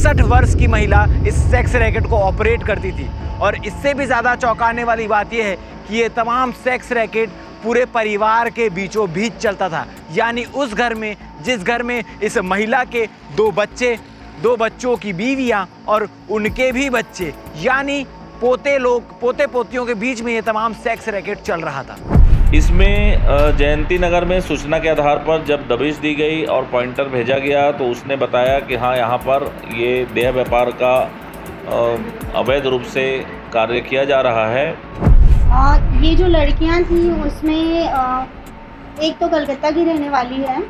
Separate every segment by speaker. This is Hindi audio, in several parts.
Speaker 1: 63 वर्ष की महिला इस सेक्स रैकेट को ऑपरेट करती थी। और इससे भी ज़्यादा चौंकाने वाली बात यह है कि ये तमाम सेक्स रैकेट पूरे परिवार के बीचों बीच चलता था। यानी उस घर में, जिस घर में इस महिला के 2 बच्चे, 2 बच्चों की बीवियां और उनके भी बच्चे, यानी पोते पोतियों के बीच में ये तमाम सेक्स रैकेट चल रहा था।
Speaker 2: इसमें जयंती नगर में सूचना के आधार पर जब दबिश दी गई और पॉइंटर भेजा गया तो उसने बताया कि हाँ, यहाँ पर ये देह व्यापार का अवैध रूप से कार्य किया जा रहा है।
Speaker 3: ये जो लड़कियां थी उसमें एक तो कलकत्ता की रहने वाली है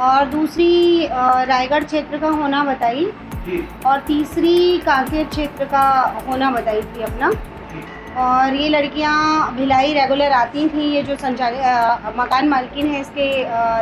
Speaker 3: और दूसरी रायगढ़ क्षेत्र का होना बताई और तीसरी कांकेर क्षेत्र का होना बताई थी अपना। और ये लड़कियां भिलाई रेगुलर आती थी। ये जो संचालक मकान मालकिन है इसके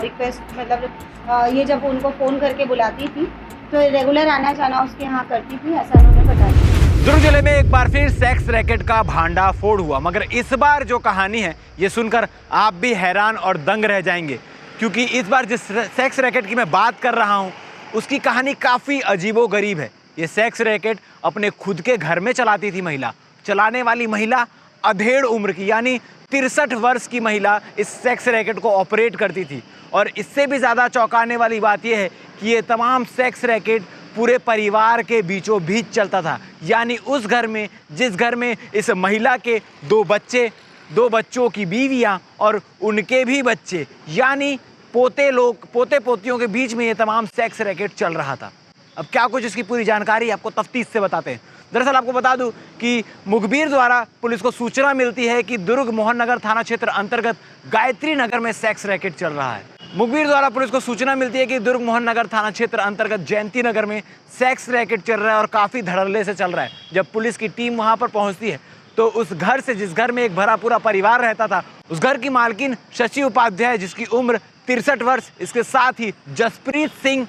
Speaker 3: रिक्वेस्ट मतलब ये जब उनको फ़ोन करके बुलाती थी तो रेगुलर आना जाना उसके यहाँ करती थी, ऐसा उन्होंने बताया।
Speaker 1: दुर्ग जिले में एक बार फिर सेक्स रैकेट का भांडाफोड़ हुआ, मगर इस बार जो कहानी है ये सुनकर आप भी हैरान और दंग रह जाएंगे, क्योंकि इस बार जिस सेक्स रैकेट की मैं बात कर रहा हूँ उसकी कहानी काफ़ी अजीबोगरीब है। ये सेक्स रैकेट अपने खुद के घर में चलाती थी महिला। चलाने वाली महिला अधेड़ उम्र की, यानी 63 वर्ष की महिला इस सेक्स रैकेट को ऑपरेट करती थी। और इससे भी ज़्यादा चौंकाने वाली बात यह है कि ये तमाम सेक्स रैकेट पूरे परिवार के बीचों बीच चलता था। यानी उस घर में, जिस घर में इस महिला के 2 बच्चे, 2 बच्चों की बीवियां और उनके भी बच्चे, यानी पोते पोतियों के बीच में ये तमाम सेक्स रैकेट चल रहा था। अब क्या कुछ इसकी पूरी जानकारी आपको तफ्तीश से बताते हैं। दरअसल आपको बता दूं कि मुखबिर द्वारा पुलिस को सूचना मिलती है कि दुर्ग मोहन नगर थाना क्षेत्र अंतर्गत गायत्री नगर में सेक्स रैकेट चल रहा है। मुखबिर द्वारा पुलिस को सूचना मिलती है कि दुर्ग मोहन नगर थाना क्षेत्र अंतर्गत जयंती नगर में सेक्स रैकेट चल रहा है और काफ़ी धड़ल्ले से चल रहा है। जब पुलिस की टीम वहां पर पहुंचती है तो उस घर से, जिस घर में एक भरा पूरा परिवार रहता था, उस घर की मालकिन शशि उपाध्याय, जिसकी उम्र 63 वर्ष, इसके साथ ही जसप्रीत सिंह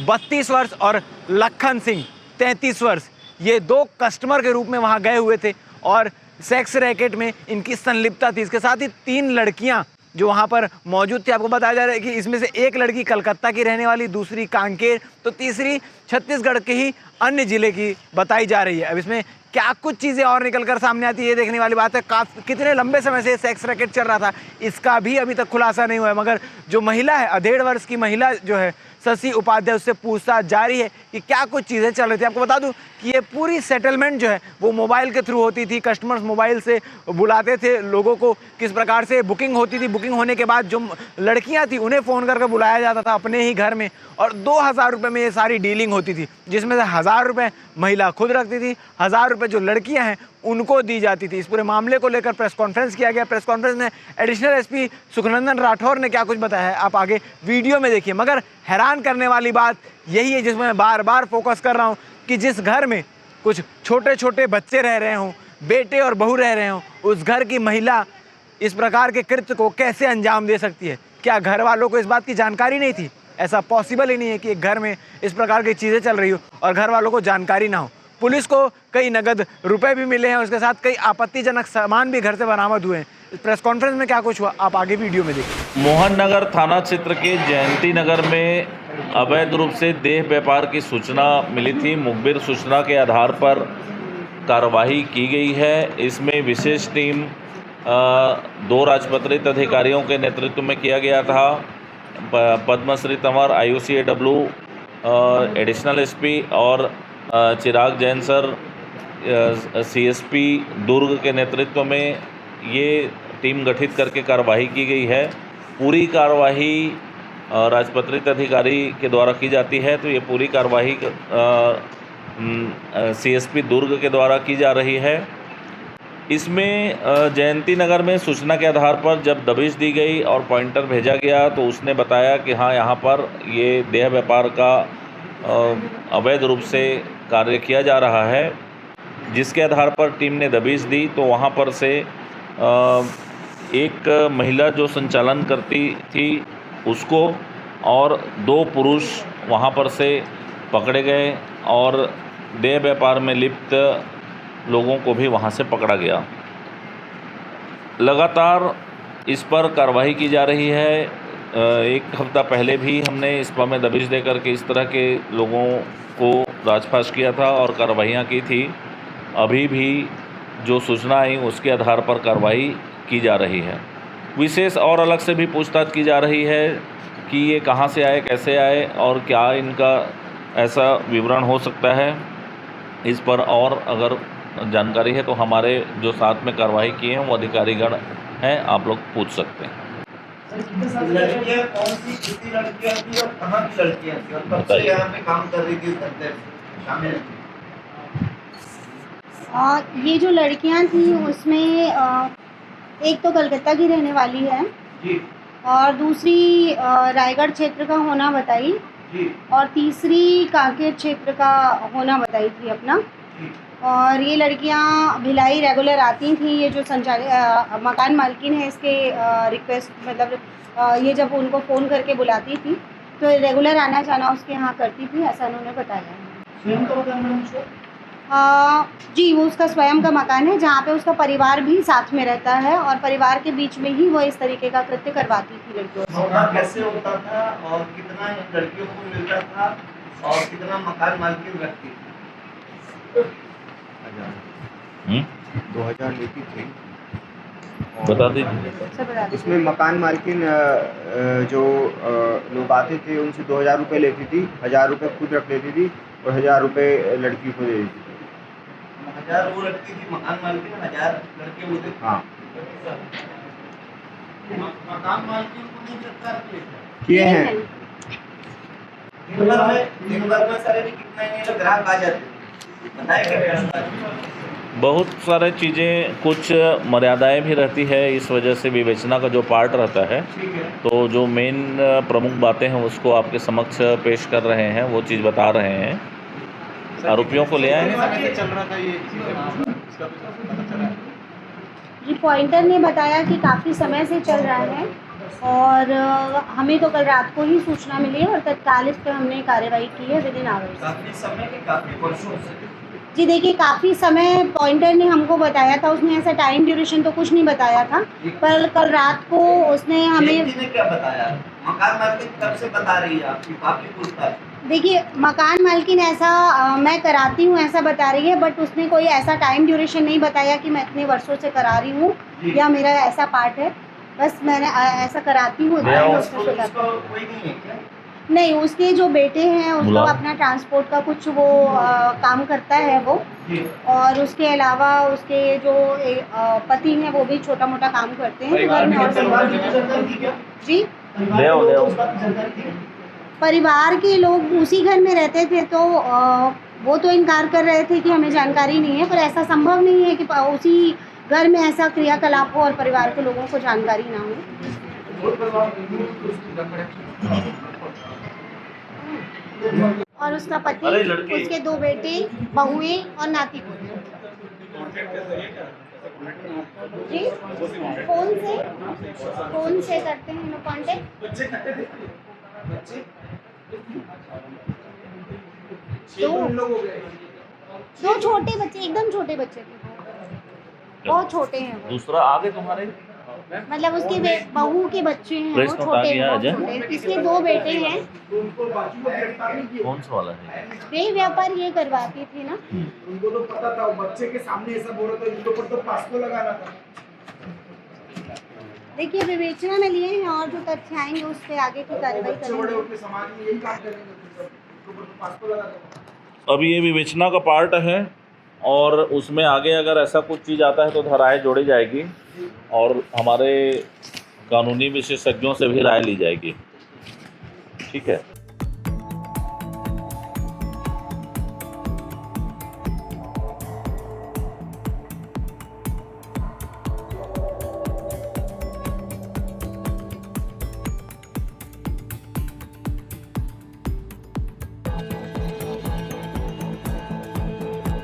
Speaker 1: 32 वर्ष और लखन सिंह 33 वर्ष, ये 2 कस्टमर के रूप में वहां गए हुए थे और सेक्स रैकेट में इनकी संलिप्तता थी। इसके साथ ही 3 लड़कियां जो वहां पर मौजूद थी। आपको बताया जा रहा है कि इसमें से एक लड़की कलकत्ता की रहने वाली, दूसरी कांकेर, तो तीसरी छत्तीसगढ़ के ही अन्य जिले की बताई जा रही है। अब इसमें क्या कुछ चीज़ें और निकल कर सामने आती है ये देखने वाली बात है। कितने लंबे समय से सेक्स रैकेट चल रहा था इसका भी अभी तक खुलासा नहीं हुआ है, मगर जो महिला है, अधेड़ वर्ष की महिला जो है शशि उपाध्याय, उससे पूछताछ जारी है कि क्या कुछ चीज़ें चल रही थी। आपको बता दूं कि ये पूरी सेटलमेंट जो है वो मोबाइल के थ्रू होती थी। कस्टमर्स मोबाइल से बुलाते थे लोगों को, किस प्रकार से बुकिंग होती थी। बुकिंग होने के बाद जो लड़कियां थी उन्हें फ़ोन करके बुलाया जाता था अपने ही घर में और 2000 रुपये में ये सारी डीलिंग होती थी, जिसमें से 1000 रुपये महिला खुद रखती थी, 1000 रुपये जो लड़कियाँ हैं उनको दी जाती थी। इस पूरे मामले को लेकर प्रेस कॉन्फ्रेंस किया गया। प्रेस कॉन्फ्रेंस में एडिशनल एसपी सुखनंदन राठौर ने क्या कुछ बताया है आप आगे वीडियो में देखिए। मगर हैरान करने वाली बात यही है जिसमें मैं बार बार फोकस कर रहा हूँ कि जिस घर में कुछ छोटे छोटे बच्चे रह रहे हों, बेटे और बहू रह रहे हों, उस घर की महिला इस प्रकार के कृत्य को कैसे अंजाम दे सकती है। क्या घर वालों को इस बात की जानकारी नहीं थी? ऐसा पॉसिबल ही नहीं है कि एक घर में इस प्रकार की चीज़ें चल रही हो और घर वालों को जानकारी ना हो। पुलिस को कई नगद रुपए भी मिले हैं, उसके साथ कई आपत्तिजनक सामान भी घर से बरामद हुए हैं। इस प्रेस कॉन्फ्रेंस में क्या कुछ हुआ आप आगे वीडियो में देखिए।
Speaker 2: मोहन नगर थाना क्षेत्र के जयंती नगर में अवैध रूप से देह व्यापार की सूचना मिली थी। मुखबिर सूचना के आधार पर कार्रवाई की गई है। इसमें विशेष टीम 2 राजपत्रित अधिकारियों के नेतृत्व में किया गया था। Padmashri Tanwar IUCAW additional SP और चिराग जैन सर CSP दुर्ग के नेतृत्व में ये टीम गठित करके कार्रवाई की गई है। पूरी कार्रवाई राजपत्रित अधिकारी के द्वारा की जाती है, तो ये पूरी कार्रवाई CSP दुर्ग के द्वारा की जा रही है। इसमें जयंती नगर में सूचना के आधार पर जब दबिश दी गई और पॉइंटर भेजा गया तो उसने बताया कि हाँ, यहाँ पर ये देह व्यापार का अवैध रूप से कार्य किया जा रहा है, जिसके आधार पर टीम ने दबिश दी। तो वहाँ पर से एक महिला जो संचालन करती थी उसको और 2 पुरुष वहाँ पर से पकड़े गए और देह व्यापार में लिप्त लोगों को भी वहाँ से पकड़ा गया। लगातार इस पर कार्रवाई की जा रही है। 1 हफ्ता पहले भी हमने इस पर में दबिश देकर के इस तरह के लोगों को राजपास किया था और कार्रवाइयाँ की थी। अभी भी जो सूचना आई उसके आधार पर कार्रवाई की जा रही है। विशेष और अलग से भी पूछताछ की जा रही है कि ये कहाँ से आए, कैसे आए और क्या इनका ऐसा विवरण हो सकता है। इस पर और अगर जानकारी है तो हमारे जो साथ में कार्रवाई किए हैं वो अधिकारीगण हैं, आप लोग पूछ सकते हैं।
Speaker 4: लड़कियां कौन सी कितनी लड़कियां थी और कहाँ की लड़कियां थी और कब से यहाँ पे काम कर रही थी इस धंधे में शामिल थी?
Speaker 3: ये जो लड़कियां थी उसमें एक तो कलकत्ता की रहने वाली है
Speaker 4: जी
Speaker 3: और दूसरी रायगढ़ क्षेत्र का होना बताई
Speaker 4: जी
Speaker 3: और तीसरी कांकेर क्षेत्र का होना बताई थी अपना।
Speaker 4: जी
Speaker 3: और ये लड़कियां भिलाई रेगुलर आती थी। ये जो मकान मालकिन है इसके रिक्वेस्ट मतलब ये जब उनको फ़ोन करके बुलाती थी तो रेगुलर आना जाना उसके यहाँ करती थी, ऐसा उन्होंने बताया।
Speaker 4: स्वयं का मकान है उनका?
Speaker 3: जी वो उसका स्वयं का मकान है जहाँ पे उसका परिवार भी साथ में रहता है और परिवार के बीच में ही वो इस तरीके का कृत्य करवाती थी लड़कियों से।
Speaker 4: मकान कैसे होता था और कितना लड़कियों को मिलता था और कितना मकान मालकिन रखती थी?
Speaker 5: 2000 लेती थी।
Speaker 2: बता दीजिए।
Speaker 3: सब बता दीजिए।
Speaker 5: इसमें मकान मालकिन जो लोग आते थे उनसे 2000 रुपये लेती थी, 1000 रुपये खुद रख लेती थी और 1000 रुपये लड़की को दे देती थी।
Speaker 4: 1000 वो रखती थी मकान मालकिन, 1000 लड़के होते थे।
Speaker 5: हाँ
Speaker 4: मकान मालकिन को नहीं गिरफ्तार
Speaker 5: किए हैं।
Speaker 4: दिन भर में सारे कितना ही ग्राहक आ जाते थे, बताया क्या?
Speaker 2: बहुत सारे चीज़ें, कुछ मर्यादाएं भी रहती है। इस वजह से विवेचना का जो पार्ट रहता है
Speaker 4: ठीक है।
Speaker 2: तो जो मेन प्रमुख बातें हैं उसको आपके समक्ष पेश कर रहे हैं, वो चीज़ बता रहे हैं। आरोपियों को ले आए।
Speaker 5: चल रहा था ये इसका पता चला।
Speaker 3: जी पॉइंटर ने बताया कि काफ़ी समय से चल रहा है और हमें तो कल रात को ही सूचना मिली है और तत्काल इस पर हमने कार्रवाई की है विदिन आवर्स।
Speaker 4: काफी समय के काफी वर्षों से।
Speaker 3: जी देखिए काफ़ी समय पॉइंटर ने हमको बताया था, उसने ऐसा टाइम ड्यूरेशन तो कुछ नहीं बताया था, पर कल रात को उसने हमें
Speaker 4: ने क्या बताया? मकान मालकिन कब से बता रही है आपकी काफी पूछताछ?
Speaker 3: देखिए मकान मालकिन ऐसा मैं कराती हूँ ऐसा बता रही है, बट उसने कोई ऐसा टाइम ड्यूरेशन नहीं बताया कि मैं इतने वर्षों से करा रही हूँ या मेरा ऐसा पार्ट है। बस मैंने ऐसा कराती हूँ।
Speaker 4: कोई नहीं है क्या?
Speaker 3: नहीं, उसके जो बेटे हैं उसको अपना ट्रांसपोर्ट का कुछ वो काम करता है वो, और उसके अलावा उसके जो पति हैं वो भी छोटा मोटा काम करते हैं घर में। और जी परिवार के लोग उसी घर में रहते थे तो वो तो इनकार कर रहे थे कि हमें जानकारी नहीं है, पर ऐसा संभव नहीं है कि उसी घर में ऐसा क्रियाकलाप हो और परिवार के लोगों को जानकारी ना हो। और उसका पति, उसके 2 बेटे, बहुएं और नाती पोते। जी फोन से करते हैं लोग कांटेक्ट। दो छोटे बच्चे, एकदम छोटे बच्चे थे, बहुत छोटे हैं वो।
Speaker 2: दूसरा आगे तुम्हारे
Speaker 3: मतलब उसके बहू के बच्चे हैं वो छोटे हैं, बहुत छोटे हैं। इसके 2 बेटे हैं।
Speaker 2: कौन सा वाला है?
Speaker 3: वे व्यापार ये करवाती थी ना।
Speaker 6: उनको तो पता था, बच्चे के सामने ऐसा बोल रहा था, इनको पर तो पासको लगाना था।
Speaker 3: देखिए विवेचना में लिए हैं और जो तथ्य आएंगे उस पर आगे की कार्रवाई करेंगे।
Speaker 6: समाज में यही काम करेंगे, इनको पर तो पासको लगाना।
Speaker 2: अब ये विवेचना का पार्ट है और उसमें आगे अगर ऐसा कुछ चीज़ आता है तो धाराएं जोड़ी जाएगी और हमारे कानूनी विशेषज्ञों से भी राय ली जाएगी। ठीक है।